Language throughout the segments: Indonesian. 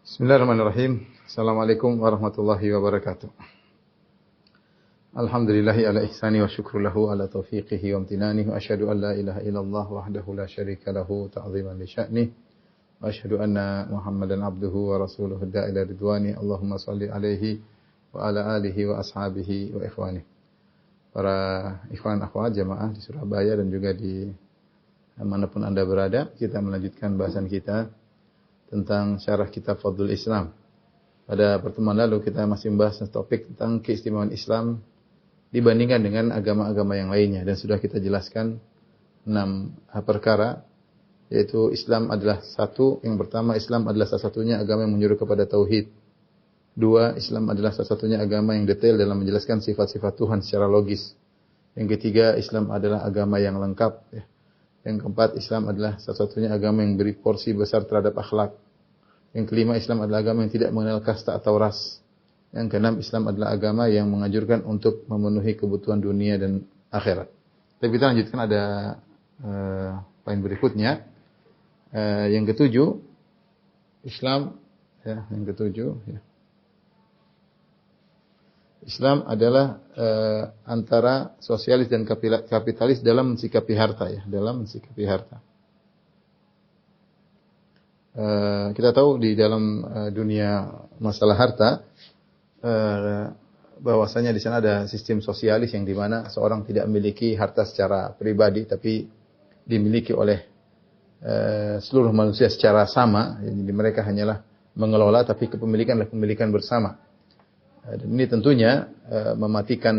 Bismillahirrahmanirrahim. Assalamualaikum warahmatullahi wabarakatuh. Alhamdulillahi ala ihsani wa syukru lahu ala taufiqihi wa amtinani wa asyhadu an la ilaha illallah wahdahu la syarika lahu ta'ziman li sya'nih wa asyhadu anna Muhammadan abduhu wa rasuluhu da'ila ridwani. Allahumma shalli alaihi wa ala alihi wa ashabihi wa ikhwani. Para ikhwan akhwat jamaah di Surabaya dan juga di manapun Anda berada, kita melanjutkan bahasan kita tentang syarah kitab Fadlul Islam. Pada pertemuan lalu kita masih membahas topik tentang keistimewaan Islam dibandingkan dengan agama-agama yang lainnya, dan sudah kita jelaskan 6 perkara, yaitu Islam adalah satu. Yang pertama, Islam adalah salah satunya agama yang menyuruh kepada tauhid. 2, Islam adalah salah satunya agama yang detail dalam menjelaskan sifat-sifat Tuhan secara logis. Yang ketiga, Islam adalah agama yang lengkap. Yang keempat, Islam adalah satu-satunya agama yang beri porsi besar terhadap akhlak. Yang kelima, Islam adalah agama yang tidak mengenal kasta atau ras. Yang keenam, Islam adalah agama yang menganjurkan untuk memenuhi kebutuhan dunia dan akhirat. Tapi kita lanjutkan, ada poin berikutnya. Yang ketujuh, Islam, yang ketujuh, Islam adalah antara sosialis dan kapitalis dalam mensikapi harta, dalam mensikapi harta. Kita tahu di dalam dunia masalah harta, bahwasanya di sana ada sistem sosialis yang di mana seorang tidak memiliki harta secara pribadi, tapi dimiliki oleh seluruh manusia secara sama. Jadi mereka hanyalah mengelola, tapi kepemilikan adalah kepemilikan bersama. Dan ini tentunya mematikan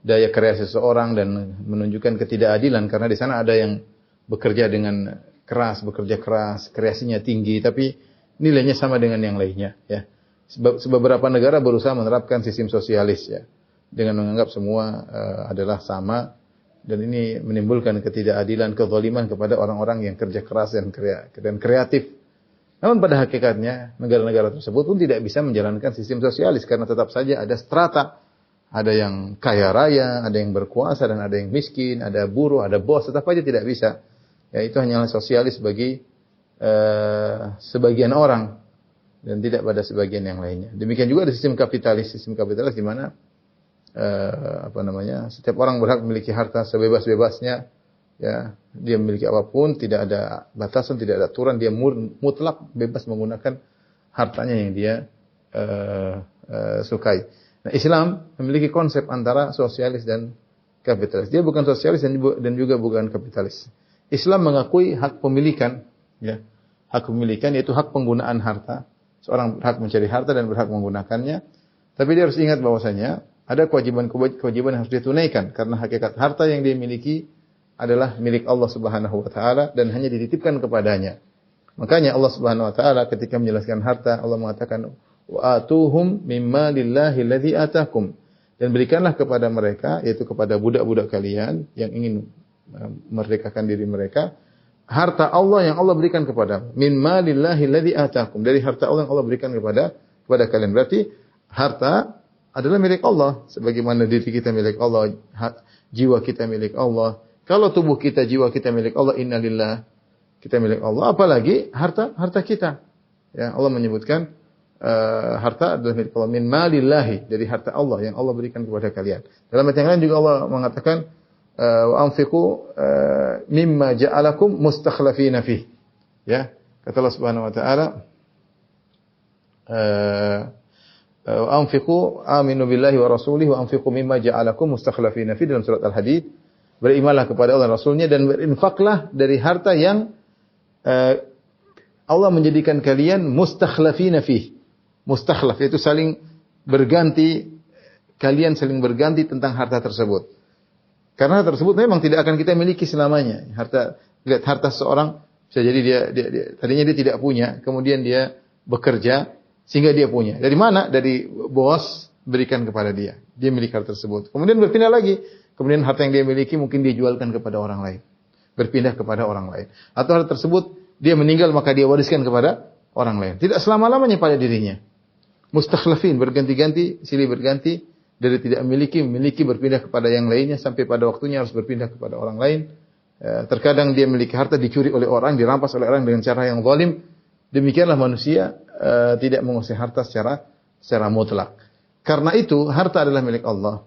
daya kreasi seseorang dan menunjukkan ketidakadilan, karena di sana ada yang bekerja keras, kreasinya tinggi, tapi nilainya sama dengan yang lainnya. Beberapa negara berusaha menerapkan sistem sosialis, dengan menganggap semua adalah sama, dan ini menimbulkan ketidakadilan, kezaliman kepada orang-orang yang kerja keras dan kreatif. Namun pada hakikatnya negara-negara tersebut pun tidak bisa menjalankan sistem sosialis, karena tetap saja ada strata, ada yang kaya raya, ada yang berkuasa dan ada yang miskin, ada buruh, ada bos, tetap saja tidak bisa. Itu hanyalah sosialis bagi sebagian orang dan tidak pada sebagian yang lainnya. Demikian juga ada sistem kapitalis di mana setiap orang berhak memiliki harta sebebas-bebasnya. Dia memiliki apapun, tidak ada batasan, tidak ada aturan, dia mutlak bebas menggunakan hartanya yang dia sukai. Nah, Islam memiliki konsep antara sosialis dan kapitalis. Dia bukan sosialis dan juga bukan kapitalis. Islam mengakui hak pemilikan, hak pemilikan yaitu hak penggunaan harta. Seorang berhak mencari harta dan berhak menggunakannya. Tapi dia harus ingat bahwasanya ada kewajiban yang harus ditunaikan, karena hakikat harta yang dia miliki adalah milik Allah Subhanahu wa taala dan hanya dititipkan kepadanya. Makanya Allah Subhanahu wa taala ketika menjelaskan harta, Allah mengatakan wa atuhum mimma lillahi alladzi atakum, dan berikanlah kepada mereka, yaitu kepada budak-budak kalian yang ingin merdekakan diri mereka, harta Allah yang Allah berikan kepada, mimma lillahi alladzi atakum, dari harta Allah yang Allah berikan kepada kalian. Berarti harta adalah milik Allah, sebagaimana diri kita milik Allah, jiwa kita milik Allah. Kalau tubuh kita, jiwa kita milik Allah, innalillah, kita milik Allah. Apalagi harta kita. Allah menyebutkan harta adalah milik Allah. Min malillahi, dari harta Allah yang Allah berikan kepada kalian. Dalam ayat yang lain juga Allah mengatakan wa anfiqu mimma ja'alakum mustakhlafina fih. Kata Allah Subhanahu wa taala, wa anfiqu aminu billahi wa rasulihi wa anfiqu mimma ja'alakum mustakhlafina fih, dalam surat Al-Hadid. Berimanlah kepada Allah dan Rasulnya dan berinfaklah dari harta yang Allah menjadikan kalian mustakhlafina fih. Mustakhlaf itu saling berganti, kalian saling berganti tentang harta tersebut. Karena harta tersebut memang tidak akan kita miliki selamanya. Harta seorang bisa jadi dia tadinya dia tidak punya, kemudian dia bekerja sehingga dia punya. Dari mana? Dari bos berikan kepada dia. Dia milik harta tersebut. Kemudian berpindah lagi. Kemudian harta yang dia miliki mungkin dia jualkan kepada orang lain. Berpindah kepada orang lain. Atau harta tersebut dia meninggal maka dia wariskan kepada orang lain. Tidak selama-lamanya pada dirinya. Mustakhlafin, berganti-ganti, silih berganti. Dari tidak memiliki berpindah kepada yang lainnya. Sampai pada waktunya harus berpindah kepada orang lain. Terkadang dia memiliki harta dicuri oleh orang, dirampas oleh orang dengan cara yang zalim. Demikianlah manusia tidak menguasai harta secara mutlak. Karena itu harta adalah milik Allah.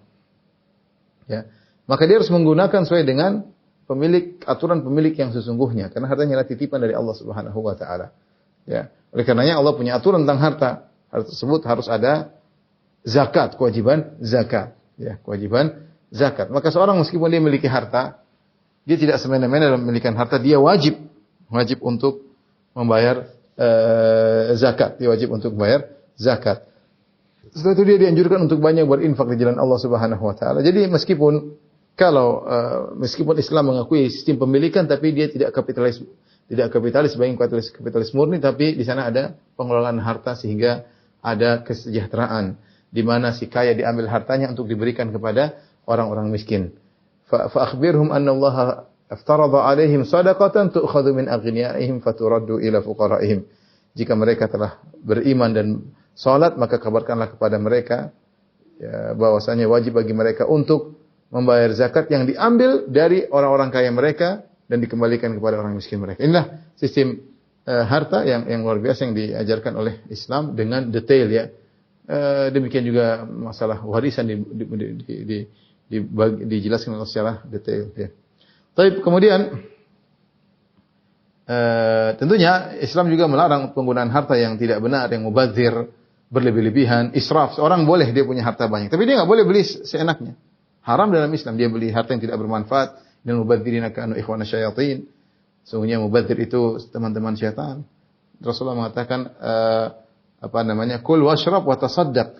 Ya. Maka dia harus menggunakan sesuai dengan aturan pemilik yang sesungguhnya, karena hartanya adalah titipan dari Allah Subhanahu wa taala. Ya. Oleh karenanya Allah punya aturan tentang harta. Harta tersebut harus ada zakat, kewajiban zakat, ya, kewajiban zakat. Maka seorang meskipun dia memiliki harta, dia tidak semena-mena dalam memiliki harta, dia wajib untuk membayar zakat, dia wajib untuk membayar zakat. Setelah itu dia dianjurkan untuk banyak berinfak di jalan Allah Subhanahu wa taala. Jadi meskipun Islam mengakui sistem pemilikan, tapi dia tidak kapitalis sebagai kapitalis murni, tapi di sana ada pengelolaan harta sehingga ada kesejahteraan di mana si kaya diambil hartanya untuk diberikan kepada orang-orang miskin. Fa akhbirhum anna Allah aftarada alaihim sadaqatan tu'khadhu min aghniyaihim faturaddu ila fuqaraihim. Jika mereka telah beriman dan salat, maka kabarkanlah kepada mereka ya, bahwasanya wajib bagi mereka untuk membayar zakat yang diambil dari orang-orang kaya mereka dan dikembalikan kepada orang miskin mereka. Inilah sistem harta yang luar biasa yang diajarkan oleh Islam dengan detail ya. Demikian juga masalah warisan dijelaskan secara detail ya. Tapi kemudian tentunya Islam juga melarang penggunaan harta yang tidak benar, yang mubazir, berlebih-lebihan, israf. Seorang boleh dia punya harta banyak, tapi dia nggak boleh beli seenaknya. Haram dalam Islam dia beli harta yang tidak bermanfaat, dan mubadzirina kanu ikhwana syayatin. Sesungguhnya mubadzir itu teman-teman syaitan. Rasulullah mengatakan kul washrab wa tasaddaq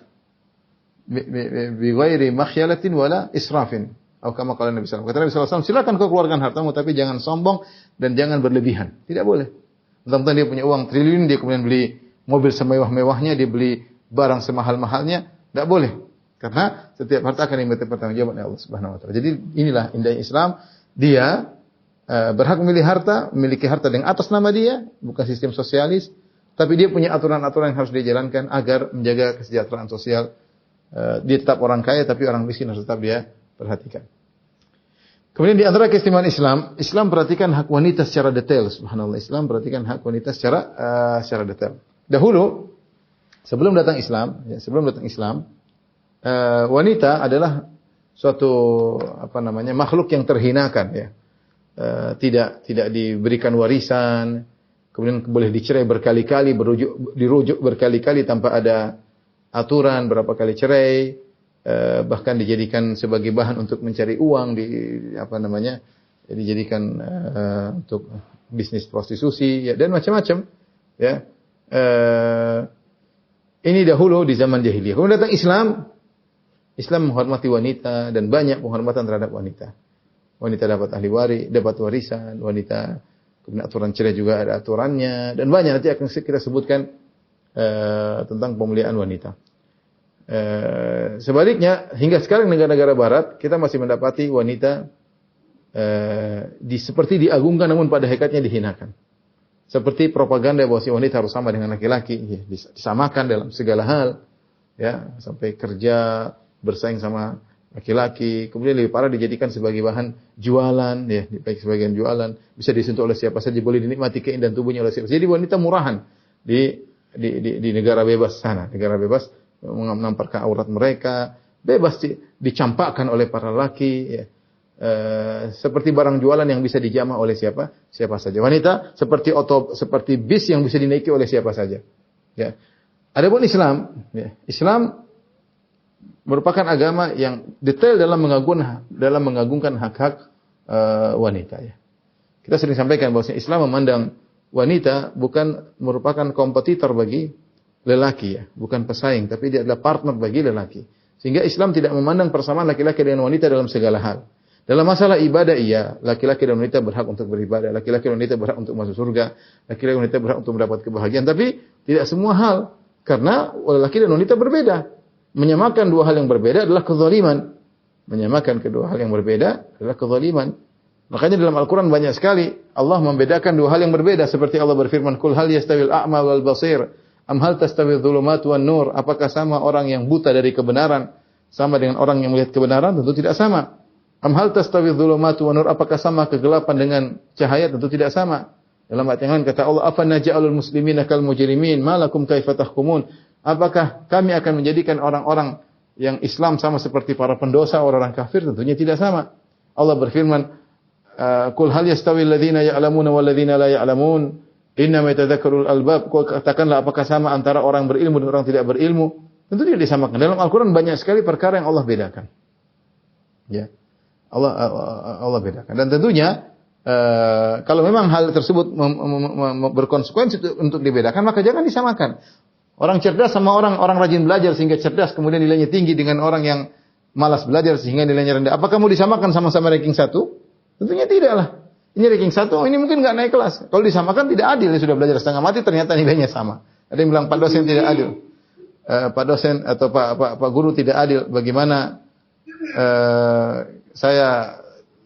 bi ghairi makhyalatin wala israfin. Atau kama qala Nabi sallallahu alaihi wasallam. Kata Nabi sallallahu alaihi wasallam, silakan kau keluarkan hartamu tapi jangan sombong dan jangan berlebihan. Tidak boleh. Tentang dia punya uang triliun, dia kemudian beli mobil semewah-mewahnya, dia beli barang semahal-mahalnya, tidak boleh. Karena setiap harta akan diminta pertanggungjawaban oleh Allah Subhanahu wa taala. Jadi inilah indahnya Islam, dia berhak memilih harta, memiliki harta dengan atas nama dia, bukan sistem sosialis, tapi dia punya aturan-aturan yang harus dia jalankan agar menjaga kesejahteraan sosial. Dia tetap orang kaya tapi orang miskin harus tetap dia perhatikan. Kemudian di antara keistimewaan Islam perhatikan hak wanita secara detail. Subhanallah, Islam perhatikan hak wanita secara detail. Dahulu sebelum datang Islam, wanita adalah suatu makhluk yang terhinakan ya. Tidak diberikan warisan, kemudian boleh dicerai berkali-kali, dirujuk berkali-kali tanpa ada aturan berapa kali cerai, bahkan dijadikan sebagai bahan untuk mencari uang, dijadikan untuk bisnis prostitusi ya, dan macam-macam ya. Ini dahulu di zaman jahiliyah. Kemudian datang Islam menghormati wanita dan banyak penghormatan terhadap wanita. Wanita dapat warisan, wanita kemudian aturan cerai juga ada aturannya, dan banyak nanti akan kita sebutkan tentang pemuliaan wanita. Sebaliknya hingga sekarang negara-negara barat kita masih mendapati wanita seperti diagungkan namun pada hakikatnya dihinakan. Seperti propaganda bahwa si wanita harus sama dengan laki-laki, ya, disamakan dalam segala hal, ya, sampai kerja bersaing sama laki-laki, kemudian lebih parah dijadikan sebagai bahan jualan, ya, baik sebagian jualan, bisa disentuh oleh siapa saja, boleh dinikmati keindahan tubuhnya oleh siapa saja. Jadi wanita murahan di negara bebas sana, negara bebas menampakkan aurat mereka, bebas dicampakkan oleh para laki, ya. Seperti barang jualan yang bisa dijamah oleh siapa saja. Wanita seperti bis yang bisa dinaiki oleh siapa saja. Ya. Adapun Islam, ya, Islam merupakan agama yang detail dalam mengagungkan hak-hak wanita. Ya. Kita sering sampaikan bahwa Islam memandang wanita bukan merupakan kompetitor bagi lelaki, ya, bukan pesaing, tapi dia adalah partner bagi lelaki. Sehingga Islam tidak memandang persamaan laki-laki dan wanita dalam segala hal. Dalam masalah ibadah, iya, laki-laki dan wanita berhak untuk beribadah, laki-laki dan wanita berhak untuk masuk surga, laki-laki dan wanita berhak untuk mendapat kebahagiaan. Tapi tidak semua hal, karena laki dan wanita berbeda. Menyamakan dua hal yang berbeda adalah kezaliman. Menyamakan kedua hal yang berbeda adalah kezaliman. Makanya dalam Al-Quran banyak sekali Allah membedakan dua hal yang berbeda. Seperti Allah berfirman, "Qul hal yastawil a'ma wal basir, am hal tastawil dhulumat wan nur?" Apakah sama orang yang buta dari kebenaran sama dengan orang yang melihat kebenaran? Tentu tidak sama. Am hal tastawil dhulumat wan nur? Apakah sama kegelapan dengan cahaya? Tentu tidak sama. Dalam ayat yang lain kata Allah, "Afa naj'alul muslimina kal mujrimin, ma lakum kaifa tahkumun?" Apakah kami akan menjadikan orang-orang yang Islam sama seperti para pendosa, orang-orang kafir? Tentunya tidak sama. Allah berfirman, "Qul hal yastawil ladzina ya'lamuna wal ladzina la ya'lamun, innama yatadzakkarul albab." Katakanlah, apakah sama antara orang berilmu dan orang tidak berilmu? Tentu tidak disamakan. Dalam Al-Qur'an banyak sekali perkara yang Allah bedakan. Ya. Allah bedakan. Dan tentunya kalau memang hal tersebut berkonsekuensi untuk dibedakan, maka jangan disamakan. Orang cerdas sama orang rajin belajar sehingga cerdas kemudian nilainya tinggi dengan orang yang malas belajar sehingga nilainya rendah. Apakah mau disamakan sama-sama ranking 1? Tentunya tidak lah. Ini ranking 1, ini mungkin nggak naik kelas. Kalau disamakan tidak adil. Dia sudah belajar setengah mati ternyata nilainya sama. Ada yang bilang Pak dosen tidak adil. Pak dosen atau Pak guru tidak adil. Bagaimana saya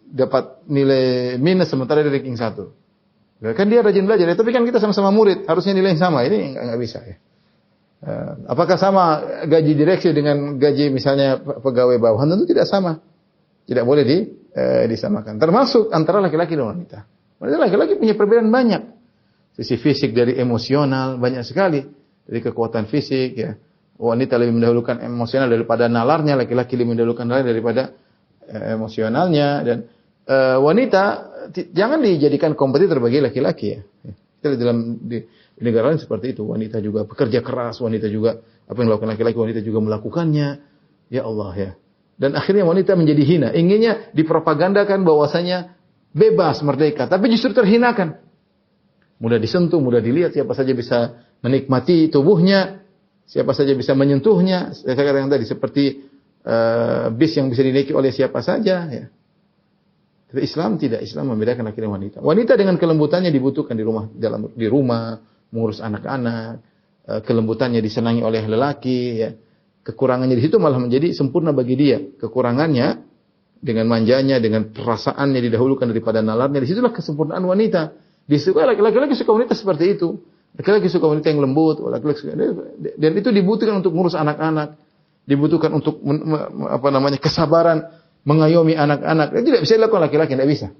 dapat nilai minus sementara di ranking 1. Kan dia rajin belajar, tapi kan kita sama-sama murid, harusnya nilai yang sama. Ini nggak bisa ya. Apakah sama gaji direksi dengan gaji misalnya pegawai bawahan? Tentu tidak sama. Tidak boleh disamakan. Termasuk antara laki-laki dan wanita. Wanita laki-laki punya perbedaan banyak. Sisi fisik dari emosional banyak sekali. Dari kekuatan fisik ya. Wanita lebih mendahulukan emosional daripada nalarnya, laki-laki lebih mendahulukan nalar daripada emosionalnya. Dan wanita jangan dijadikan kompetitor bagi laki-laki ya. Kita di negara lain seperti itu. Wanita juga bekerja keras, wanita juga apa yang dilakukan laki-laki, wanita juga melakukannya. Ya Allah ya. Dan akhirnya wanita menjadi hina. Inginnya dipropagandakan bahwasanya bebas, merdeka, tapi justru terhinakan. Mudah disentuh, mudah dilihat, siapa saja bisa menikmati tubuhnya, siapa saja bisa menyentuhnya. Saya katakan tadi seperti bis yang bisa dinaiki oleh siapa saja ya. Tapi Islam tidak, Islam membedakan laki dan wanita. Wanita dengan kelembutannya dibutuhkan di rumah, mengurus anak-anak, kelembutannya disenangi oleh lelaki ya. Kekurangannya di situ malah menjadi sempurna bagi dia. Kekurangannya dengan manjanya, dengan perasaannya didahulukan daripada nalarnya, disitulah kesempurnaan wanita. Disukai laki-laki suka wanita seperti itu. Laki-laki suka wanita yang lembut, dan itu dibutuhkan untuk mengurus anak-anak, dibutuhkan untuk kesabaran mengayomi anak-anak. Tidak bisa dilakukan laki-laki, tidak bisa.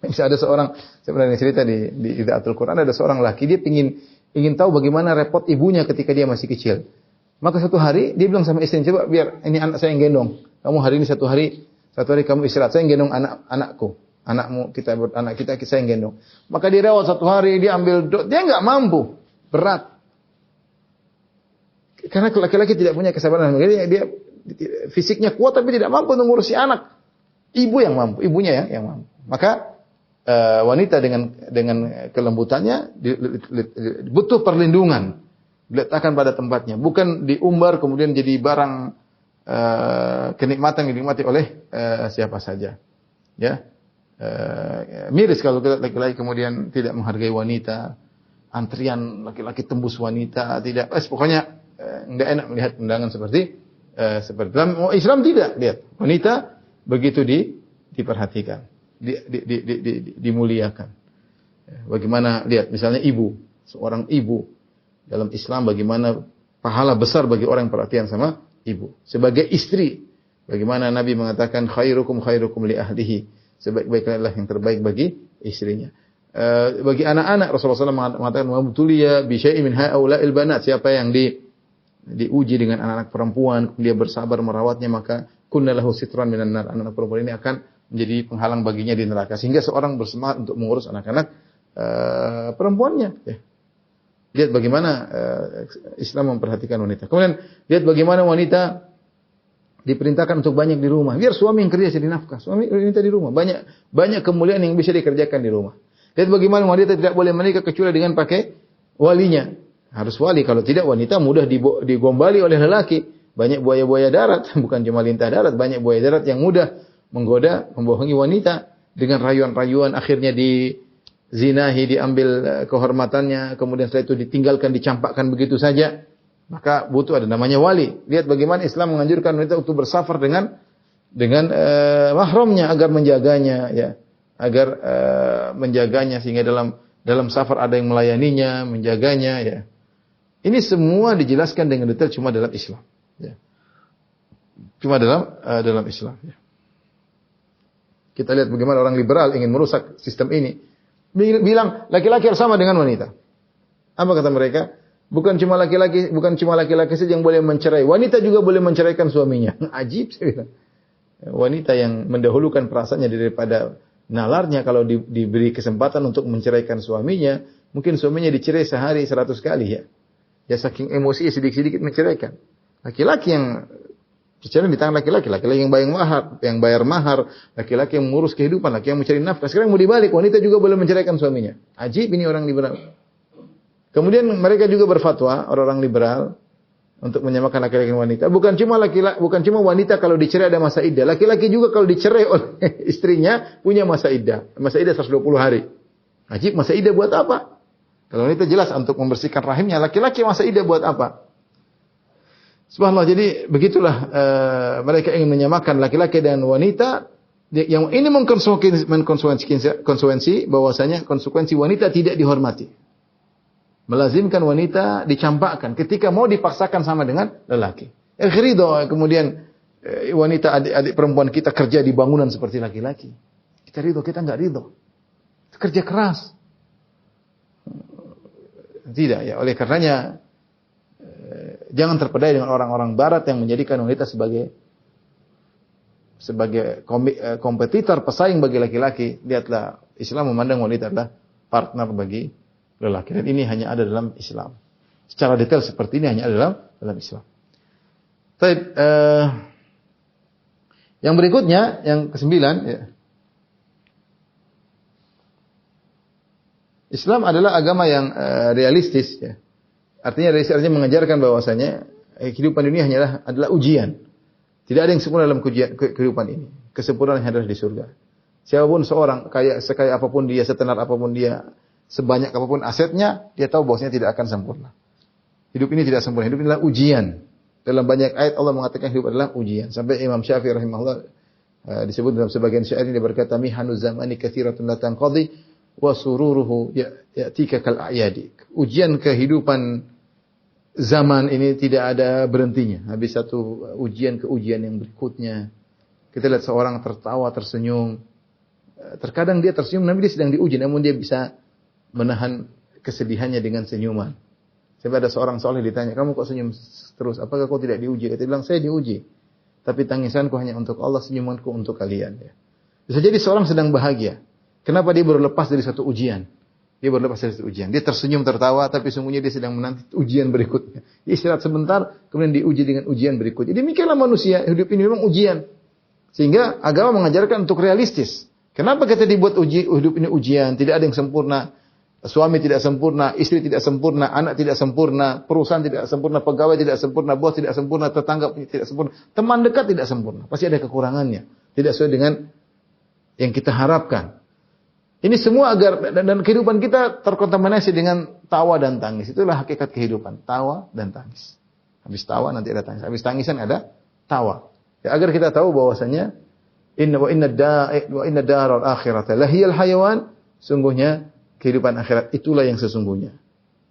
Bisa ada seorang, saya pernah cerita di Idaatul Quran, ada seorang laki, dia ingin tahu bagaimana repot ibunya ketika dia masih kecil. Maka satu hari dia bilang sama istrinya, coba biar ini anak saya yang gendong. Kamu hari ini satu hari kamu istirahat, saya yang gendong anakku. Anak kita saya yang gendong. Maka dia rawat satu hari, dia ambil dia nggak mampu, berat. Karena laki-laki tidak punya kesabaran, dia fisiknya kuat tapi tidak mampu untuk ngurusi anak. Ibu yang mampu, ibunya yang mampu. Maka wanita dengan kelembutannya butuh perlindungan, diletakkan pada tempatnya, bukan diumbar kemudian jadi barang kenikmatan yang dinikmati oleh siapa saja. Ya. Miris kalau laki-laki kemudian tidak menghargai wanita, antrian laki-laki tembus wanita, tidak, pokoknya enggak enak melihat undangan seperti dalam Islam tidak, lihat wanita begitu diperhatikan, dimuliakan. Bagaimana lihat misalnya seorang ibu dalam Islam, bagaimana pahala besar bagi orang yang perhatian sama ibu. Sebagai istri, bagaimana Nabi mengatakan khairukum li ahlihi, sebaik-baiknya adalah yang terbaik bagi istrinya. Bagi anak-anak Rasulullah SAW mengatakan wabtuliya bi syai'in min haula'il banat, siapa yang diuji dengan anak-anak perempuan, dia bersabar merawatnya, maka kunnalahu sitran minan nar, anak-anak perempuan ini akan menjadi penghalang baginya di neraka, sehingga seorang bersemangat untuk mengurus anak-anak perempuannya ya. Lihat bagaimana Islam memperhatikan wanita. Kemudian lihat bagaimana wanita diperintahkan untuk banyak di rumah. Biar suami yang kerja jadi nafkah, suami wanita di rumah. Banyak kemuliaan yang bisa dikerjakan di rumah. Lihat bagaimana wanita tidak boleh menikah kecuali dengan pakai walinya. Harus wali, kalau tidak wanita mudah digombali oleh lelaki. Banyak buaya-buaya darat, bukan cuma lintah darat, banyak buaya darat yang mudah menggoda, membohongi wanita dengan rayuan-rayuan, akhirnya dizinahi, diambil kehormatannya, kemudian setelah itu ditinggalkan, dicampakkan begitu saja. Maka butuh ada namanya wali. Lihat bagaimana Islam menganjurkan wanita untuk bersafar dengan mahramnya agar menjaganya ya, agar menjaganya sehingga dalam safar ada yang melayaninya, menjaganya ya. Ini semua dijelaskan dengan detail cuma dalam Islam ya. Cuma dalam Islam ya. Kita lihat bagaimana orang liberal ingin merusak sistem ini. bilang laki-laki harus sama dengan wanita. Apa kata mereka? Bukan cuma laki-laki saja yang boleh mencerai, wanita juga boleh menceraikan suaminya. Ajib, saya bilang. Wanita yang mendahulukan perasaannya daripada nalarnya kalau diberi kesempatan untuk menceraikan suaminya, mungkin suaminya dicerai sehari 100 kali ya. Ya saking emosi sedikit-sedikit menceraikan. Laki-laki yang bicara di tangan laki-laki yang bayar mahar, laki-laki yang mengurus kehidupan, laki yang mencari nafkah. Sekarang mau dibalik, wanita juga boleh menceraikan suaminya. Ajib ini orang liberal. Kemudian mereka juga berfatwa, orang-orang liberal, untuk menyamakan laki-laki dan wanita. Bukan cuma wanita kalau dicerai ada masa iddah. Laki-laki juga kalau dicerai oleh istrinya punya masa iddah. Masa iddah 120 hari. Ajib, masa iddah buat apa? Kalau wanita jelas untuk membersihkan rahimnya, laki-laki masa iddah buat apa? Subhanallah, jadi begitulah mereka ingin menyamakan laki-laki dan wanita. Yang ini mengkonsekuensi bahwasanya konsekuensi wanita tidak dihormati. Melazimkan wanita dicampakkan ketika mau dipaksakan sama dengan lelaki. Ridho, kemudian wanita adik-adik perempuan kita kerja di bangunan seperti laki-laki. Kita ridho, kita enggak ridho. Kerja keras. Tidak ya, oleh karenanya jangan terpedaya dengan orang-orang barat yang menjadikan wanita sebagai kompetitor, pesaing bagi laki-laki. Lihatlah, Islam memandang wanita adalah partner bagi lelaki. Dan ini hanya ada dalam Islam. Secara detail seperti ini hanya ada dalam Islam. Yang berikutnya, yang ke-9, ya. Islam adalah agama yang realistis, ya. Artinya mengajarkan bahwasanya kehidupan dunia adalah ujian. Tidak ada yang sempurna dalam kehidupan ini. Kesempurnaan adalah di surga. Siapapun seorang, sekaya apapun dia, setenar apapun dia, sebanyak apapun asetnya, dia tahu bahwasanya tidak akan sempurna. Hidup ini tidak sempurna. Hidup ini adalah ujian. Dalam banyak ayat Allah mengatakan hidup adalah ujian. Sampai Imam Syafi'i rahimahullah disebut dalam sebagian syair ini berkata, mihanu zamani katsiratun la tanqadi wa sururuhu ya'tika kal a'yadi. Ujian kehidupan zaman ini tidak ada berhentinya. Habis satu ujian ke ujian yang berikutnya. Kita lihat seorang tertawa, tersenyum. Terkadang dia tersenyum, namun dia sedang diuji, namun dia bisa menahan kesedihannya dengan senyuman. Sampai ada seorang soleh ditanya, kamu kok senyum terus? Apakah kau tidak diuji? Dia bilang, saya diuji. Tapi tangisanku hanya untuk Allah, senyumanku untuk kalian. Ya. Bisa jadi seorang sedang bahagia. Kenapa dia baru lepas dari satu ujian? Dia baru lepas dari satu ujian. Dia tersenyum, tertawa, tapi sungguhnya dia sedang menanti ujian berikutnya. Dia istirahat sebentar, kemudian diuji dengan ujian berikutnya. Demikianlah manusia, hidup ini memang ujian. Sehingga agama mengajarkan untuk realistis. Kenapa kita dibuat hidup ini ujian? Tidak ada yang sempurna. Suami tidak sempurna, istri tidak sempurna, anak tidak sempurna, perusahaan tidak sempurna, pegawai tidak sempurna, bos tidak sempurna, tetangga tidak sempurna, teman dekat tidak sempurna. Pasti ada kekurangannya. Tidak sesuai dengan yang kita harapkan. Ini semua agar dan kehidupan kita terkontaminasi dengan tawa dan tangis. Itulah hakikat kehidupan, tawa dan tangis. Habis tawa nanti ada tangis, habis tangisan ada tawa. Ya, agar kita tahu bahwasanya inna daral akhirata lahiyal hayawan, sungguhnya kehidupan akhirat itulah yang sesungguhnya.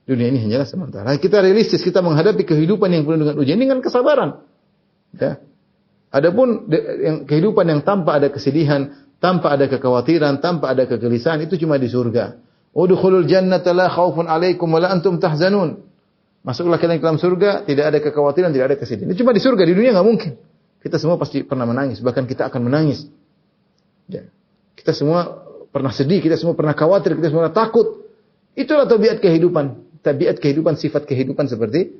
Dunia ini hanyalah sementara. Kita realistis, kita menghadapi kehidupan yang penuh dengan ujian dengan kesabaran. Ya. Adapun kehidupan yang tanpa ada kesedihan, tanpa ada kekhawatiran, tanpa ada kegelisahan, itu cuma di surga. Udkhulul jannata la khaufun 'alaikum wa la antum tahzanun. Masuklah kalian ke dalam surga, tidak ada kekhawatiran, tidak ada kesedihan. Itu cuma di surga, di dunia enggak mungkin. Kita semua pasti pernah menangis, bahkan kita akan menangis. Ya. Kita semua pernah sedih, kita semua pernah khawatir, kita semua pernah takut. Itulah tabiat kehidupan, sifat kehidupan seperti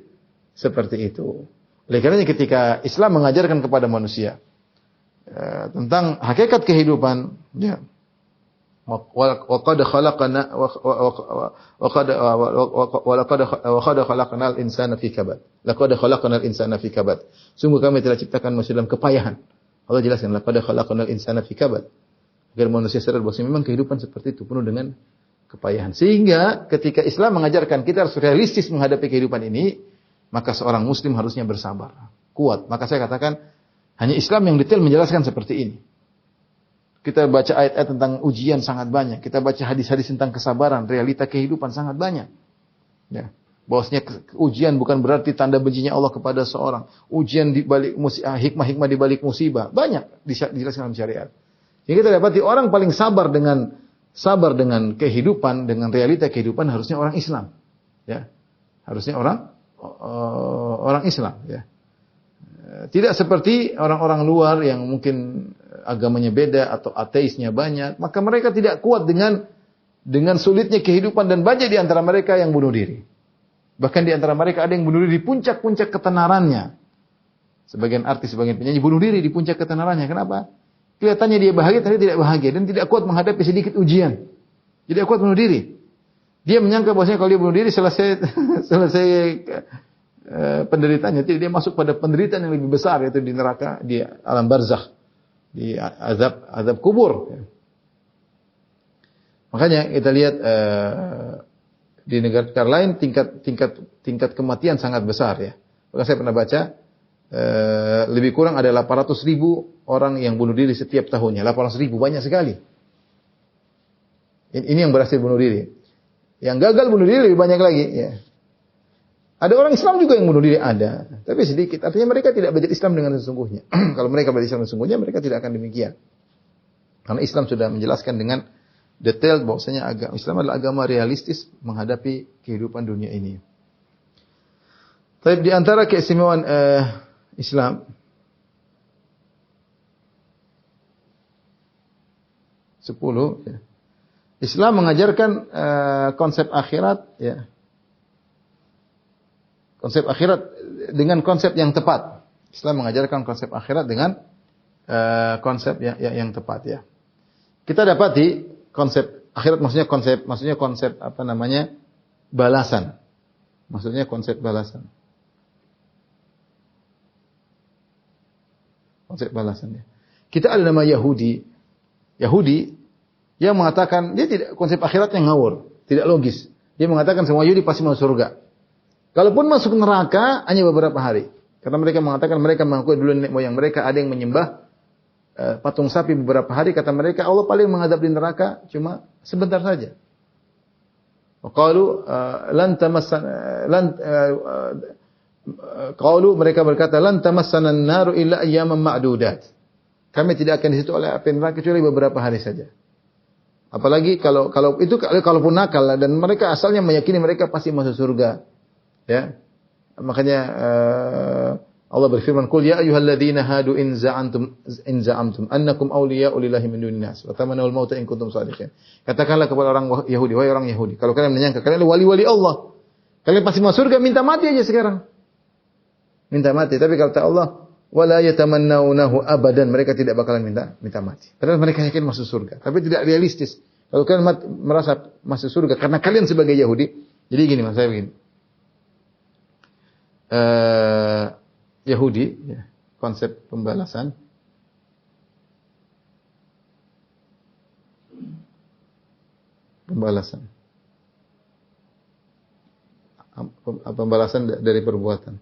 itu. Oleh karenanya ketika Islam mengajarkan kepada manusia tentang hakikat kehidupan, ya. Wa qad khalaqnal insana fi kabad. Laqad khalaqnal insana fi kabad. Sungguh kami telah ciptakan manusia dalam kepayahan. Allah jelaskan, laqad khalaqnal insana fi kabad. Agar manusia sadar bahwa memang kehidupan seperti itu penuh dengan kepayahan. Sehingga ketika Islam mengajarkan kita harus realistis menghadapi kehidupan ini, maka seorang muslim harusnya bersabar, kuat. Maka saya katakan hanya Islam yang detail menjelaskan seperti ini. Kita baca ayat-ayat tentang ujian sangat banyak. Kita baca hadis-hadis tentang kesabaran, realita kehidupan sangat banyak. Ya. Bahwasanya ujian bukan berarti tanda bencinya Allah kepada seorang. Ujian di balik hikmah-hikmah di balik musibah banyak dijelaskan dalam syariat. Jadi kita dapati orang paling sabar dengan sabar dengan kehidupan, dengan realita kehidupan harusnya orang Islam. Ya. Harusnya orang Islam, ya. Tidak seperti orang-orang luar yang mungkin agamanya beda atau ateisnya banyak, maka mereka tidak kuat dengan sulitnya kehidupan dan banyak di antara mereka yang bunuh diri. Bahkan di antara mereka ada yang bunuh diri di puncak-puncak ketenarannya. Sebagian artis, sebagian penyanyi bunuh diri di puncak ketenarannya. Kenapa? Kelihatannya dia bahagia, tapi tidak bahagia dan tidak kuat menghadapi sedikit ujian. Tidak kuat bunuh diri. Dia menyangka bahwasanya kalau dia bunuh diri selesai penderitaannya, tidak, dia masuk pada penderitaan yang lebih besar, yaitu di neraka, di alam barzakh, di azab kubur. Makanya kita lihat di negara lain tingkat kematian sangat besar, ya. Maka saya pernah baca lebih kurang ada 800.000 orang yang bunuh diri setiap tahunnya. 800.000 banyak sekali. Ini yang berhasil bunuh diri. Yang gagal bunuh diri lebih banyak lagi, ya. Ada orang Islam juga yang bunuh diri, ada, tapi sedikit. Artinya mereka tidak belajar Islam dengan sesungguhnya. Kalau mereka belajar Islam dengan sesungguhnya, mereka tidak akan demikian. Karena Islam sudah menjelaskan dengan detail bahwasanya agama Islam adalah agama realistis menghadapi kehidupan dunia ini. Tapi di antara keistimewaan Islam, ya. Islam mengajarkan konsep akhirat, ya. Konsep akhirat dengan konsep yang tepat. Islam mengajarkan konsep akhirat dengan konsep yang tepat, ya. Kita dapati konsep akhirat maksudnya konsep apa namanya? Balasan. Maksudnya konsep balasan. Konsep balasan, ya. Kita ada nama Yahudi yang mengatakan dia tidak, konsep akhiratnya ngawur, tidak logis. Dia mengatakan semua Yahudi pasti masuk surga. Kalaupun masuk neraka hanya beberapa hari. Karena mereka mengatakan mereka mengakui dulu nenek moyang mereka ada yang menyembah patung sapi beberapa hari. Kata mereka Allah paling menghadap di neraka cuma sebentar saja. Mereka berkata lan tamassana an-naru illa ayyaman ma'dudat. Kami tidak akan di situ oleh api neraka kecuali beberapa hari saja. Apalagi kalaupun nakal, dan mereka asalnya meyakini mereka pasti masuk surga. Ya. Makanya Allah berfirman, "Qul ya ayyuhalladzina hadu in za'amtum annakum awliya'u lillahi min dunin nas wa tamannawul mauta in kuntum shadiqin." Katakanlah kepada orang Yahudi, wahai orang Yahudi, kalau kalian menyangka kalian adalah wali-wali Allah, kalian pasti masuk surga, minta mati aja sekarang. Minta mati, tapi kata Allah, "Wala yatamannawnahu abadan." Mereka tidak bakalan minta mati. Padahal mereka yakin masuk surga, tapi tidak realistis. Kalau kalian merasa masuk surga karena kalian sebagai Yahudi, jadi gini Mas, saya begini. Yahudi, ya, konsep pembalasan. Pembalasan dari perbuatan.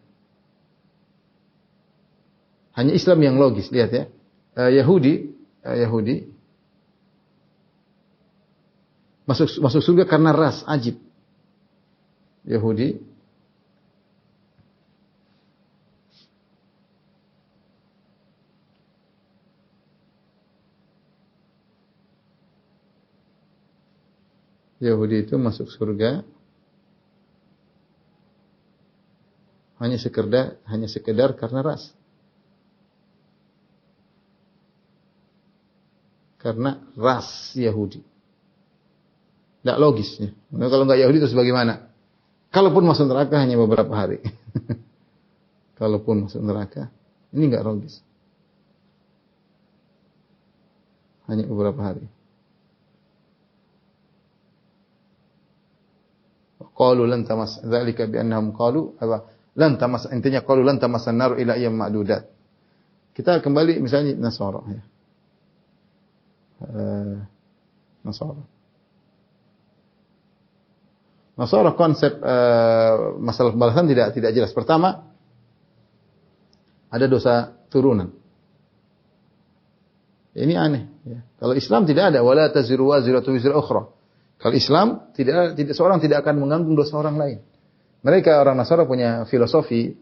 Hanya Islam yang logis, lihat ya. Yahudi masuk surga karena ras, ajib. Yahudi itu masuk surga hanya sekedar karena ras. Karena ras Yahudi. Tidak logisnya. Nah, kalau nggak Yahudi terus bagaimana? Kalaupun masuk neraka hanya beberapa hari. Kalaupun masuk neraka, ini nggak logis. Hanya beberapa hari. Qalu lan tamas dzalika bi annahum qalu lan tamas, intinya qalu lan tamassan nar ila ayyam ma'dudat. Kita kembali misalnya Nasara, ya. Nasara konsep masalah pembalasan tidak jelas. Pertama, ada dosa turunan. Ini aneh, ya. Kalau Islam tidak ada wala taziru waziratu wizra ukhra. Kalau Islam seorang tidak akan menanggung dosa orang lain. Mereka orang Nasara punya filosofi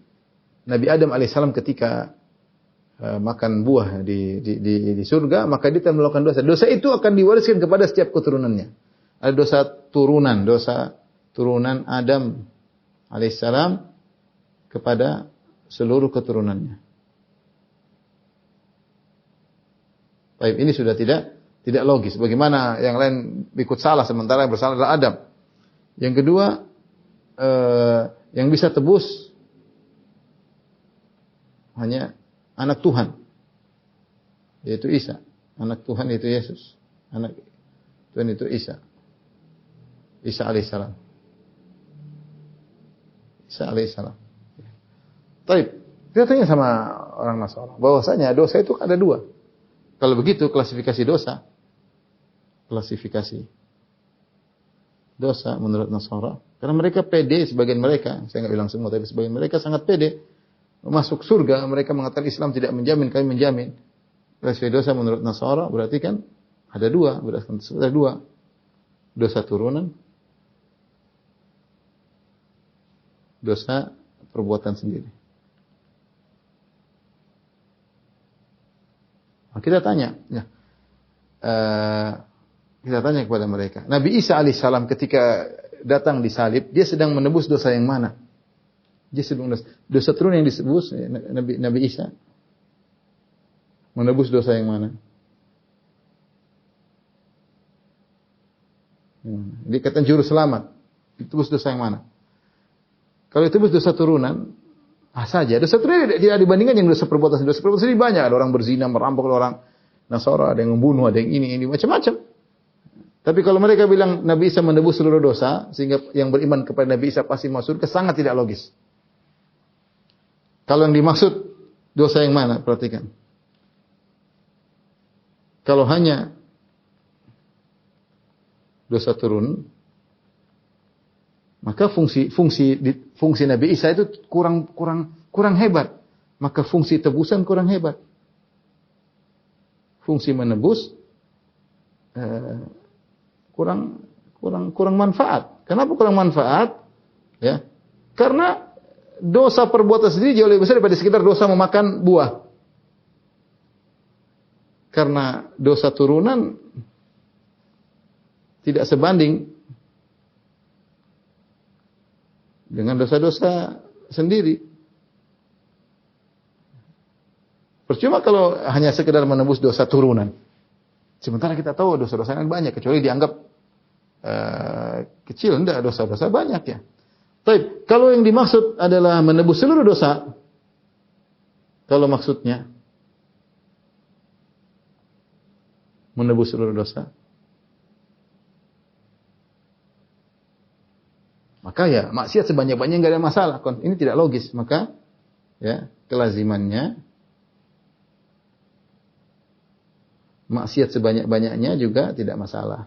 Nabi Adam alaihissalam ketika makan buah di surga, maka dia akan melakukan dosa. Dosa itu akan diwariskan kepada setiap keturunannya. Ada dosa turunan Adam alaihissalam kepada seluruh keturunannya. Baik, ini sudah tidak logis. Bagaimana yang lain ikut salah sementara yang bersalah adalah Adam. Yang kedua, yang bisa tebus hanya anak Tuhan, yaitu Isa. Anak Tuhan yaitu Yesus. Anak Tuhan itu Isa. Isa alaihissalam. Isa alaihissalam. Baik, kita tanya sama orang Nasara bahwasanya dosa itu ada dua. Kalau begitu klasifikasi dosa menurut Nasara, karena mereka pede, sebagian mereka, saya nggak bilang semua, tapi sebagian mereka sangat pede masuk surga. Mereka mengatakan Islam tidak menjamin, kami menjamin. Klasifikasi dosa menurut Nasara berarti kan ada dua, dosa turunan, dosa perbuatan sendiri. Nah, kita tanya kepada mereka, Nabi Isa alaihissalam ketika datang disalib, dia sedang menebus dosa yang mana? Dia sedang dosa turun yang disebut Nabi Isa menebus dosa yang mana? Dia kata juru selamat. Ditebus dosa yang mana? Kalau ditebus dosa turunan, saja. Dosa turunan tidak dibandingkan yang dosa perbuatan. Dosa perbuatan sendiri banyak. Ada orang berzina, merampok, ada orang Nasara, ada yang membunuh, ada yang ini macam-macam. Tapi kalau mereka bilang Nabi Isa menebus seluruh dosa, sehingga yang beriman kepada Nabi Isa pasti masuk surga, sangat tidak logis. Kalau yang dimaksud dosa yang mana? Perhatikan. Kalau hanya dosa turun, maka fungsi Nabi Isa itu kurang hebat. Maka fungsi tebusan kurang hebat. Fungsi menebus kurang manfaat. Kenapa kurang manfaat? Ya, karena dosa perbuatan sendiri jauh lebih besar daripada sekedar dosa memakan buah. Karena dosa turunan tidak sebanding dengan dosa-dosa sendiri. Percuma kalau hanya sekedar menebus dosa turunan. Sementara kita tahu dosa-dosa yang banyak, kecuali dianggap kecil, enggak, dosa-dosa banyak ya. Tapi kalau yang dimaksud adalah menebus seluruh dosa, kalau maksudnya menebus seluruh dosa, maka ya maksiat sebanyak-banyaknya enggak ada masalah. Ini tidak logis, maka ya kelazimannya maksiat sebanyak-banyaknya juga tidak masalah.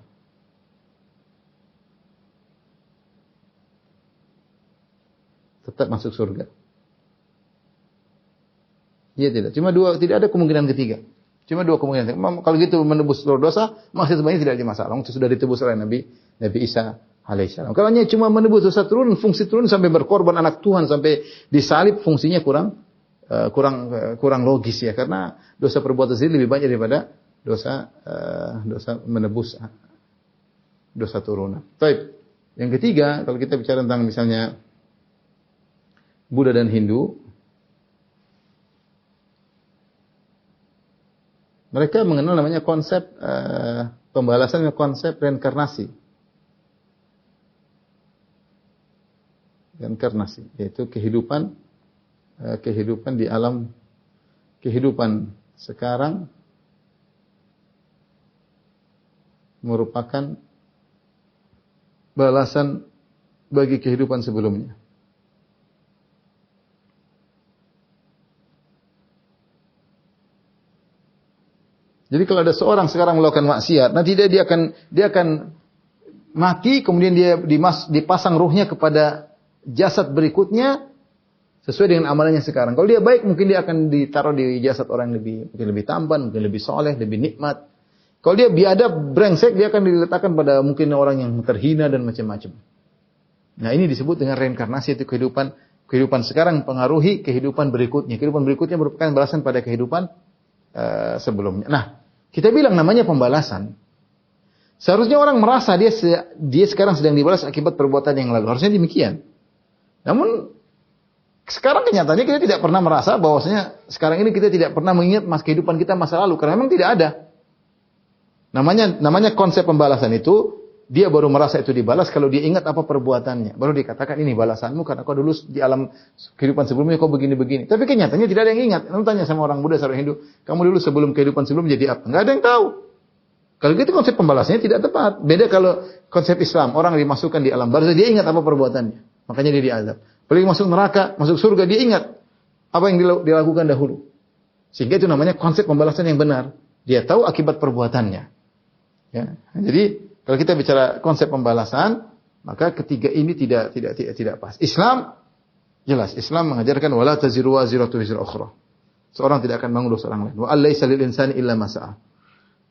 Tetap masuk surga. Iya tidak. Tidak ada kemungkinan ketiga. Cuma dua kemungkinan. Kalau gitu menebus seluruh dosa, maksiat sebanyak tidak ada masalah. Itu sudah ditebus oleh Nabi Isa alaihissalam. Kalau hanya cuma menebus dosa turun, fungsi turun sampai berkorban anak Tuhan, sampai disalib, fungsinya kurang logis ya. Karena dosa perbuatan sendiri lebih banyak daripada dosa menebus dosa turunan. Baik. Yang ketiga, kalau kita bicara tentang misalnya Buddha dan Hindu, mereka mengenal namanya konsep pembalasan, konsep reinkarnasi. Reinkarnasi, yaitu kehidupan di alam kehidupan sekarang merupakan balasan bagi kehidupan sebelumnya. Jadi kalau ada seorang sekarang melakukan maksiat, nanti dia akan mati, kemudian dia dipasang ruhnya kepada jasad berikutnya sesuai dengan amalannya sekarang. Kalau dia baik, mungkin dia akan ditaruh di jasad orang yang mungkin lebih tampan, mungkin lebih soleh, lebih nikmat. Kalau dia biadab, brengsek, dia akan diletakkan pada mungkin orang yang terhina dan macam-macam. Nah, ini disebut dengan reinkarnasi, itu kehidupan Kehidupan sekarang mempengaruhi kehidupan berikutnya. Kehidupan berikutnya merupakan balasan pada kehidupan sebelumnya. Nah, kita bilang namanya pembalasan. Seharusnya orang merasa dia sekarang sedang dibalas akibat perbuatan yang lalu. Harusnya demikian. Namun sekarang kenyataannya kita tidak pernah merasa bahwasanya sekarang ini kita tidak pernah mengingat kehidupan kita masa lalu karena memang tidak ada. Namanya konsep pembalasan itu dia baru merasa itu dibalas kalau dia ingat apa perbuatannya. Baru dikatakan ini balasanmu karena kau dulu di alam kehidupan sebelumnya kau begini-begini. Tapi kenyataannya tidak ada yang ingat. Kamu tanya sama orang Buddha, orang Hindu, kamu dulu sebelum kehidupan sebelum jadi apa? Enggak ada yang tahu. Kalau gitu konsep pembalasannya tidak tepat. Beda kalau konsep Islam, orang dimasukkan di alam barzah dia ingat apa perbuatannya. Makanya dia diazab. Apalagi masuk neraka, masuk surga dia ingat apa yang dilakukan dahulu. Sehingga itu namanya konsep pembalasan yang benar. Dia tahu akibat perbuatannya. Ya. Jadi kalau kita bicara konsep pembalasan, maka ketiga ini tidak pas. Islam jelas, Islam mengajarkan wala taziru waziratu wizra ukhra. Seorang tidak akan menanggung dosa orang lain. Wa allaisa lil insani illa ma sa'a.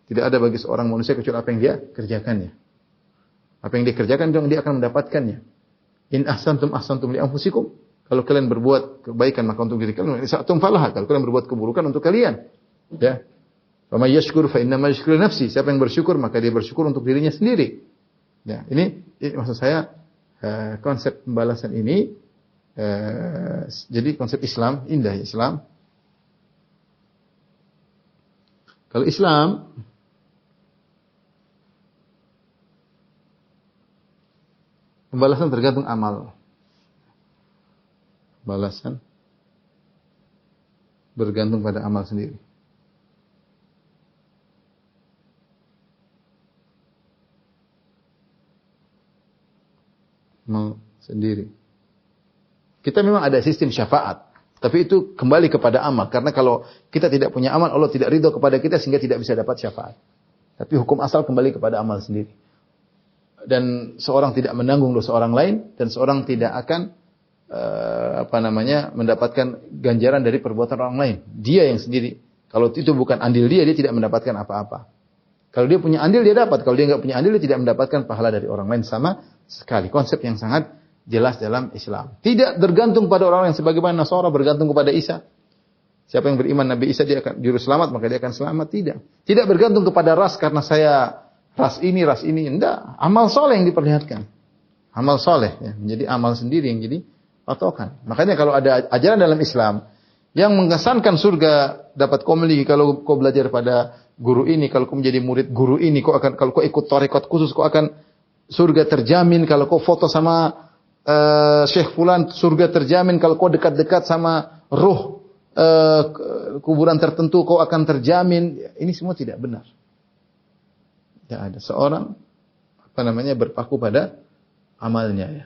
Tidak ada bagi seorang manusia kecuali apa yang dia kerjakannya. Apa yang dia kerjakan dia akan mendapatkannya. In ahsantum ahsantum li anfusikum. Kalau kalian berbuat kebaikan maka untuk diri kalian. Sa'atum falaha. Kalau kalian berbuat keburukan untuk kalian. Ya. Wa may yashkur fa innama yashkuru nafsi. Siapa yang bersyukur maka dia bersyukur untuk dirinya sendiri. Ya, ini maksud saya konsep pembalasan ini jadi konsep Islam indah Islam. Kalau Islam pembalasan tergantung amal. Balasan bergantung pada amal sendiri. Amal sendiri. Kita memang ada sistem syafaat, tapi itu kembali kepada amal. Karena kalau kita tidak punya amal, Allah tidak ridho kepada kita sehingga tidak bisa dapat syafaat. Tapi hukum asal kembali kepada amal sendiri. Dan seorang tidak menanggung dosa orang lain dan seorang tidak akan mendapatkan ganjaran dari perbuatan orang lain. Dia yang sendiri. Kalau itu bukan andil dia tidak mendapatkan apa-apa. Kalau dia punya andil dia dapat. Kalau dia enggak punya andil dia tidak mendapatkan pahala dari orang lain sama sekali. Konsep yang sangat jelas dalam Islam. Tidak tergantung pada orang yang sebagaimana Nasara bergantung kepada Isa. Siapa yang beriman Nabi Isa dia akan juru selamat maka dia akan selamat. Tidak bergantung kepada ras karena saya ras ini, enggak. Amal soleh yang diperlihatkan. Amal soleh, ya. Menjadi amal sendiri yang jadi patokan. Makanya kalau ada ajaran dalam Islam yang mengesankan surga dapat kau miliki kalau kau belajar pada guru ini, kalau kau menjadi murid guru ini, kalau kau ikut tarekat khusus, kau akan surga terjamin. Kalau kau foto sama Syekh Fulan, surga terjamin. Kalau kau dekat-dekat sama ruh kuburan tertentu, kau akan terjamin. Ini semua tidak benar. Tidak ada seorang berpaku pada amalnya ya.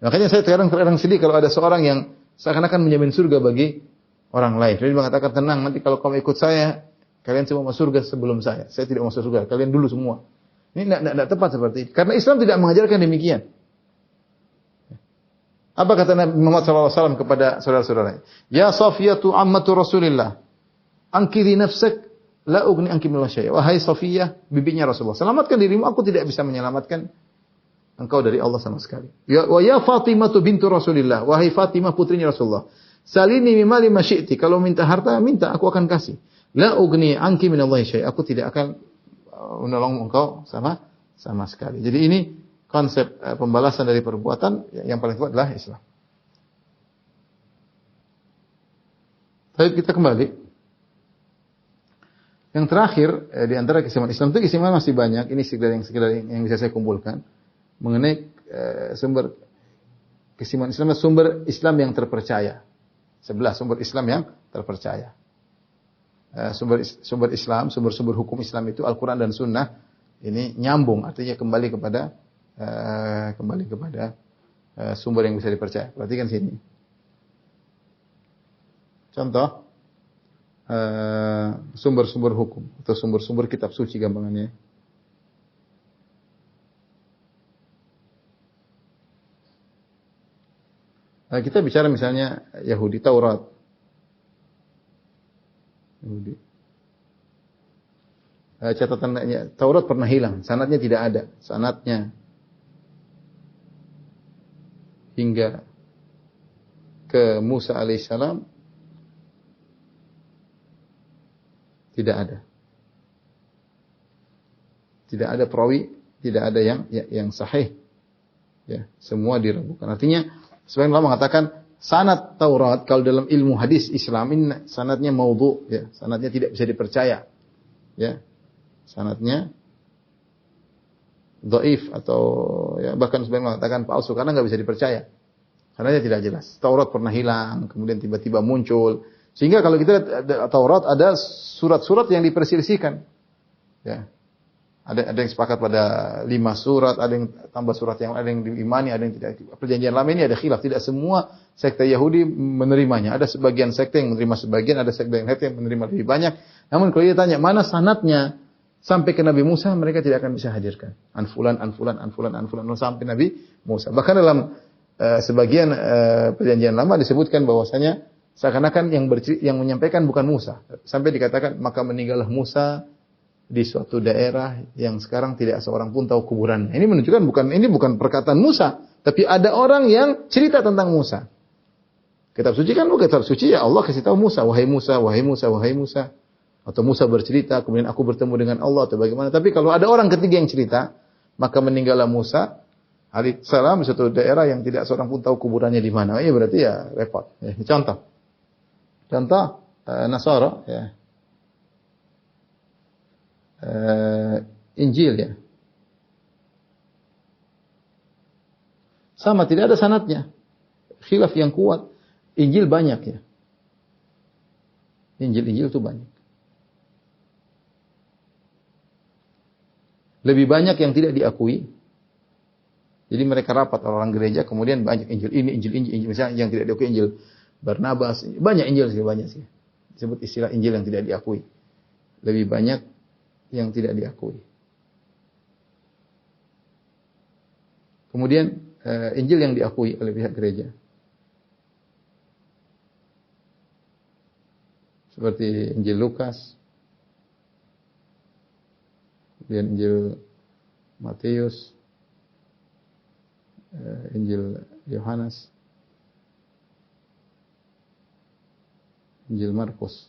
Makanya saya kadang sedih kalau ada seorang yang seakan-akan menjamin surga bagi orang lain. Dia mengatakan tenang nanti kalau kamu ikut saya kalian semua masuk surga sebelum saya. Saya tidak masuk surga, kalian dulu semua. Ini tidak tepat seperti itu. Karena Islam tidak mengajarkan demikian. Apa kata Nabi Muhammad SAW kepada saudara-saudaranya? Ya Safiyatu ammatu Rasulillah, angkiri nafsak la ugni anki min syai'. Wahai Safiyah, bibinya Rasulullah, selamatkan dirimu, aku tidak bisa menyelamatkan engkau dari Allah sama sekali. Ya wa ya Fatimah bintu Rasulillah, wahai Fatimah putrinya Rasulullah, salini mimali ma syi'ti, kalau minta harta minta aku akan kasih. La ugni anki min Allah syai', aku tidak akan menolong engkau sama sekali. Jadi ini konsep pembalasan dari perbuatan yang paling kuat adalah Islam. Baik, kita kembali. Yang terakhir di antara keistimewaan Islam itu keistimewaan masih banyak. Ini sekedar yang bisa saya kumpulkan mengenai sumber keistimewaan Islam, sumber Islam yang terpercaya. 11 sumber Islam yang terpercaya. Sumber Islam, sumber hukum Islam itu Al-Quran dan Sunnah. Ini nyambung, artinya kembali kepada sumber yang bisa dipercaya. Perhatikan sini. Contoh sumber-sumber hukum atau sumber-sumber kitab suci gampangannya. Nah, kita bicara misalnya Yahudi, Taurat. Yahudi. Catatannya Taurat pernah hilang, sanadnya tidak ada, sanadnya hingga ke Musa alaihissalam tidak ada. Tidak ada perawi, tidak ada yang sahih. Ya, semua diragukan. Artinya sebagian ulama mengatakan sanad Taurat kalau dalam ilmu hadis Islam ini sanadnya maudhu, ya, sanadnya tidak bisa dipercaya. Ya. Sanadnya dhaif atau ya bahkan sebagian mengatakan palsu karena enggak bisa dipercaya. Karena dia tidak jelas. Taurat pernah hilang, kemudian tiba-tiba muncul. Sehingga kalau kita lihat Taurat ada surat-surat yang diperselisihkan. Ya. Ada yang sepakat pada 5 surat, ada yang tambah surat yang ada yang diimani, ada yang tidak. Perjanjian lama ini ada khilaf, tidak semua sekte Yahudi menerimanya. Ada sebagian sekte yang menerima sebagian, ada sekte yang menerima lebih banyak. Namun kalau dia tanya mana sanadnya sampai ke Nabi Musa, mereka tidak akan bisa hadirkan. Anfulan sampai Nabi Musa. Bahkan dalam sebagian perjanjian lama disebutkan bahwasanya seakan-akan yang menyampaikan bukan Musa. Sampai dikatakan maka meninggallah Musa di suatu daerah yang sekarang tidak seorang pun tahu kuburannya. Ini menunjukkan bukan perkataan Musa, tapi ada orang yang cerita tentang Musa. Kitab suci kan bukan kitab suci ya Allah kasih tahu Musa, wahai Musa, wahai Musa, wahai Musa. Atau Musa bercerita, kemudian aku bertemu dengan Allah atau bagaimana. Tapi kalau ada orang ketiga yang cerita, maka meninggallah Musa alaihissalam di suatu daerah yang tidak seorang pun tahu kuburannya di mana. Ya berarti ya repot. Ya, contoh Nasara ya. Injil ya. Sama tidak ada sanadnya. Khilaf yang kuat. Injil banyak ya. Injil itu banyak. Lebih banyak yang tidak diakui. Jadi mereka rapat orang gereja kemudian banyak Injil ini, Injil misalnya yang tidak diakui Injil Barnabas, banyak Injil sih banyak sih. Disebut istilah Injil yang tidak diakui. Lebih banyak yang tidak diakui. Kemudian Injil yang diakui oleh pihak gereja. Seperti Injil Lukas, kemudian Injil Matius, Injil Yohanes, Injil Markus.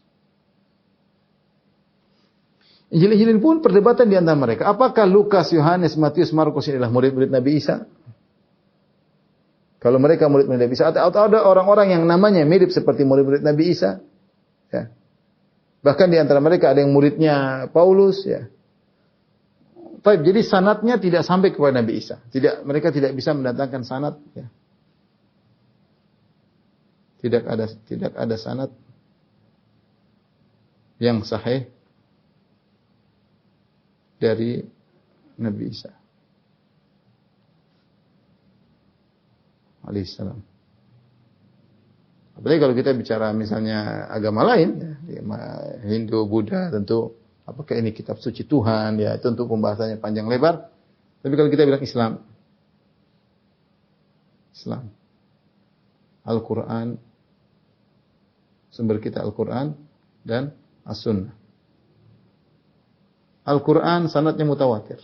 Injil-Injil pun perdebatan di antara mereka. Apakah Lukas, Yohanes, Matius, Markus ini adalah murid-murid Nabi Isa? Kalau mereka murid-murid Nabi Isa, atau ada orang-orang yang namanya mirip seperti murid-murid Nabi Isa, ya. Bahkan di antara mereka ada yang muridnya Paulus, ya. Jadi sanadnya tidak sampai kepada Nabi Isa. Mereka tidak bisa mendatangkan sanad, ya. Tidak ada sanad yang sahih dari Nabi Isa alaihissalam. Apalagi kalau kita bicara misalnya agama lain, ya, Hindu, Buddha, tentu apakah ini kitab suci Tuhan, ya tentu pembahasannya panjang lebar. Tapi kalau kita bilang Islam, Al-Quran, sumber kita Al-Quran dan As-Sunnah. Al-Quran sanadnya mutawatir.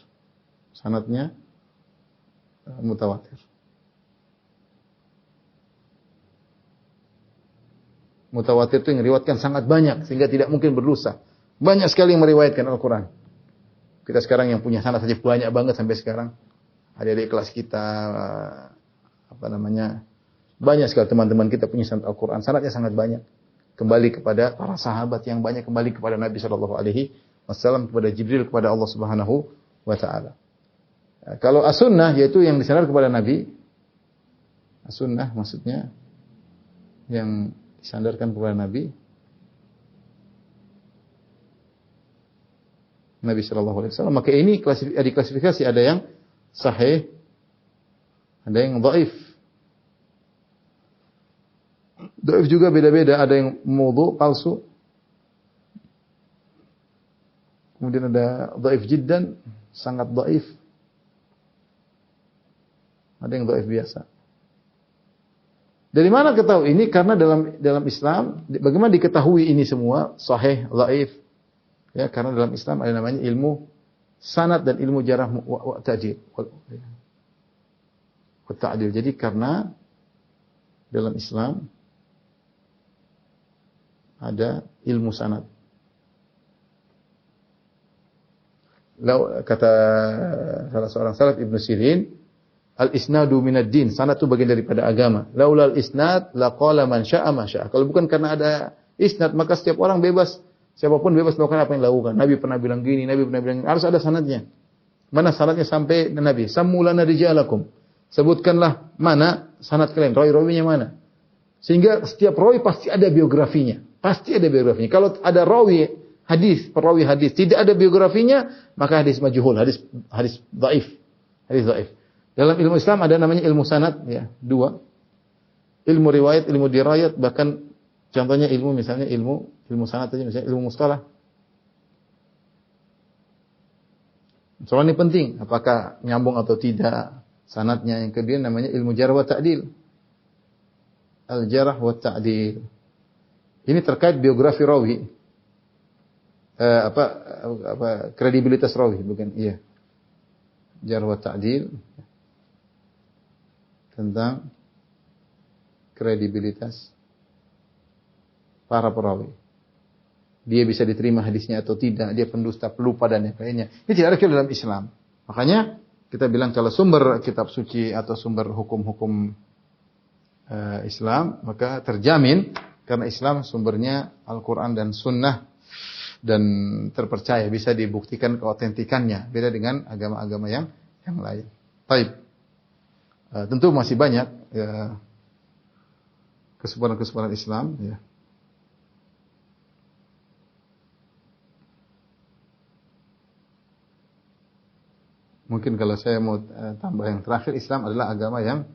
Mutawatir itu yang meriwayatkan sangat banyak sehingga tidak mungkin berdosa. Banyak sekali yang meriwayatkan Al-Quran. Kita sekarang yang punya sanad saja banyak banget sampai sekarang. Adik-adik kelas kita banyak sekali teman-teman kita punya sanad Al-Quran. Sanadnya sangat banyak. Kembali kepada para sahabat yang banyak, kembali kepada Nabi sallallahu alaihi wasallam, kepada Jibril, kepada Allah Subhanahu wa taala. Kalau as-sunnah yaitu yang disandar kepada Nabi. As-sunnah maksudnya yang disandarkan kepada Nabi sallallahu alaihi wasallam. Maka ini diklasifikasi ada yang sahih, ada yang dhaif. Dhaif juga beda-beda, ada yang maudhu, palsu. Kemudian ada dhaif jiddan, sangat dhaif. Ada yang dhaif biasa. Dari mana ketahui ini? Karena dalam Islam, bagaimana diketahui ini semua sahih, dhaif? Ya, karena dalam Islam ada namanya ilmu sanad dan ilmu jarah wa ta'dil. Wa ta'dil. Jadi karena dalam Islam ada ilmu sanad. Kata salah seorang salaf Ibnu Sirin, al-isnadu minad din, sanad itu bagian daripada agama. Laulal isnad laqala man syaa ma syaa. Kalau bukan karena ada isnad, maka setiap orang bebas, siapapun bebas melakukan apa yang dilakukan. Nabi pernah bilang gini, Nabi pernah bilang gini. Harus ada sanadnya. Mana sanadnya sampai Nabi? Sammulana rijalakum. Sebutkanlah mana sanad kalian, rawi-rawinya mana. Sehingga setiap rawi pasti ada biografinya. Pasti ada biografinya. Kalau ada rawi hadis, perawi hadis tidak ada biografinya, maka hadis majhul, hadis dhaif. Hadis dhaif. Dalam ilmu Islam ada namanya ilmu sanad, ya, dua. Ilmu riwayat, ilmu dirayat, bahkan contohnya ilmu misalnya ilmu sanad saja, misalnya ilmu mustalah. Soal ini penting, apakah nyambung atau tidak sanadnya. Yang kedua namanya ilmu jarh wa ta'dil. Al-jarh wa ta'dil. Ini terkait biografi rawi. Kredibilitas rawi, bukan? Iya. Jarh wa ta'dil tentang kredibilitas para perawi. Dia bisa diterima hadisnya atau tidak, dia pendusta, pelupa dan yang lainnya. Ini tidak ada dalam Islam. Makanya kita bilang kalau sumber kitab suci atau sumber hukum-hukum Islam, maka terjamin karena Islam sumbernya Al-Quran dan Sunnah dan terpercaya, bisa dibuktikan keautentikannya. Beda dengan agama-agama yang lain. Baik. Tentu masih banyak kesempurnaan Islam. Ya. Mungkin kalau saya mau tambah yang terakhir, Islam adalah agama yang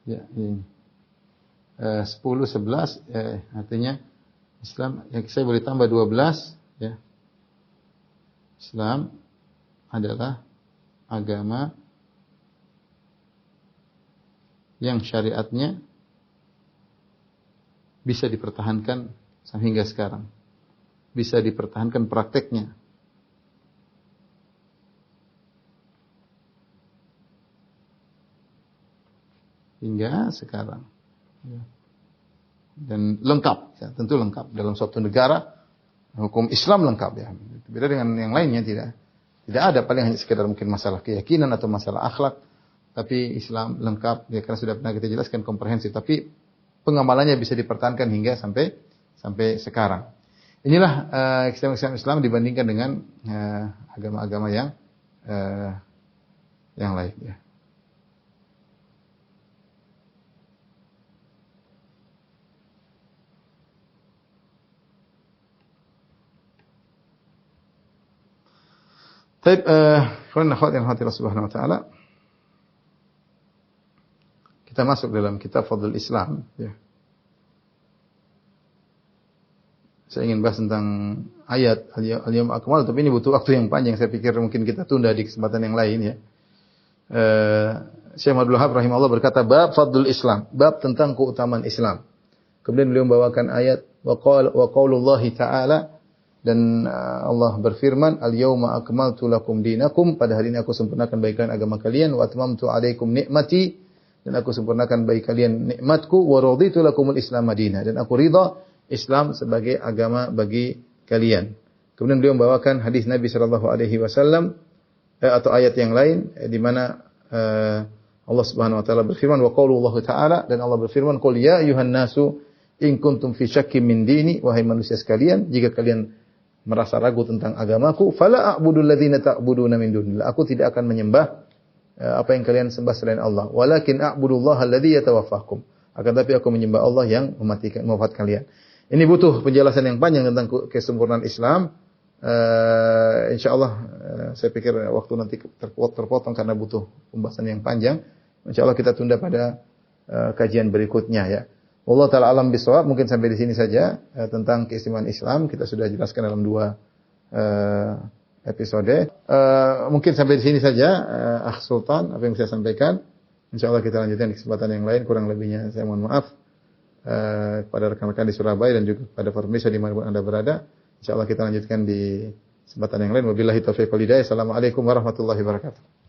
ya, ini 10, 11 artinya Islam, yang saya boleh tambah 12 ya. Islam adalah agama yang syariatnya bisa dipertahankan hingga sekarang. Bisa dipertahankan prakteknya. Hingga sekarang. Ya. Dan lengkap, ya, tentu lengkap dalam suatu negara hukum Islam lengkap ya. Beda dengan yang lainnya tidak ada, paling hanya sekedar mungkin masalah keyakinan atau masalah akhlak, tapi Islam lengkap ya, karena sudah pernah kita jelaskan komprehensif, tapi pengamalannya bisa dipertahankan hingga sampai sekarang. Inilah ekstremisme Islam dibandingkan dengan agama-agama yang lain ya. Baik, ikhwan akhwat yang hati Allah Subhanahu wa taala. Kita masuk dalam kitab Fadlul Islam ya. Saya ingin bahas tentang ayat al-yawma akmaltu, tapi ini butuh waktu yang panjang. Saya pikir mungkin kita tunda di kesempatan yang lain ya. Syekh Abdul Wahab rahimahullah berkata bab Fadlul Islam, bab tentang keutamaan Islam. Kemudian beliau membawakan ayat wa qaulullahi ta'ala, dan Allah berfirman, al-yawma akmaltu lakum dinakum, pada hari ini aku sempurnakan bagi kalian agama kalian, wa atmamtu alaikum nikmati, dan aku sempurnakan bagi kalian nikmatku, wa raditu lakumul Islam madinah, dan aku ridha Islam sebagai agama bagi kalian. Kemudian beliau membawakan hadis Nabi sallallahu alaihi wasallam atau ayat yang lain di mana Allah Subhanahu wa taala berfirman, wa qaulullahu ta'ala, dan Allah berfirman, qul ya ayyuhan nasu in kuntum fi syakkin min dini, wahai manusia sekalian, jika kalian merasa ragu tentang agamaku, fala a'budul ladzina ta'buduna min dunillah, aku tidak akan menyembah apa yang kalian sembah selain Allah, walakin a'budullaha alladzi yatawaffakum, akan tapi aku menyembah Allah yang mematikan kalian. Ini butuh penjelasan yang panjang tentang kesempurnaan Islam. Insyaallah saya pikir waktu nanti terpotong karena butuh pembahasan yang panjang. Insyaallah kita tunda pada kajian berikutnya ya. Wallahu taala alam bisawab. Mungkin sampai di sini saja tentang keistimewaan Islam. Kita sudah jelaskan dalam 2 episode. Mungkin sampai di sini saja Akh Sultan apa yang saya sampaikan. Insyaallah kita lanjutkan di kesempatan yang lain. Kurang lebihnya saya mohon maaf kepada rekan-rekan di Surabaya dan juga kepada pemirsa di mana Anda berada. Insyaallah kita lanjutkan di kesempatan yang lain. Wabillahi taufiq wal hidayah. Assalamualaikum warahmatullahi wabarakatuh.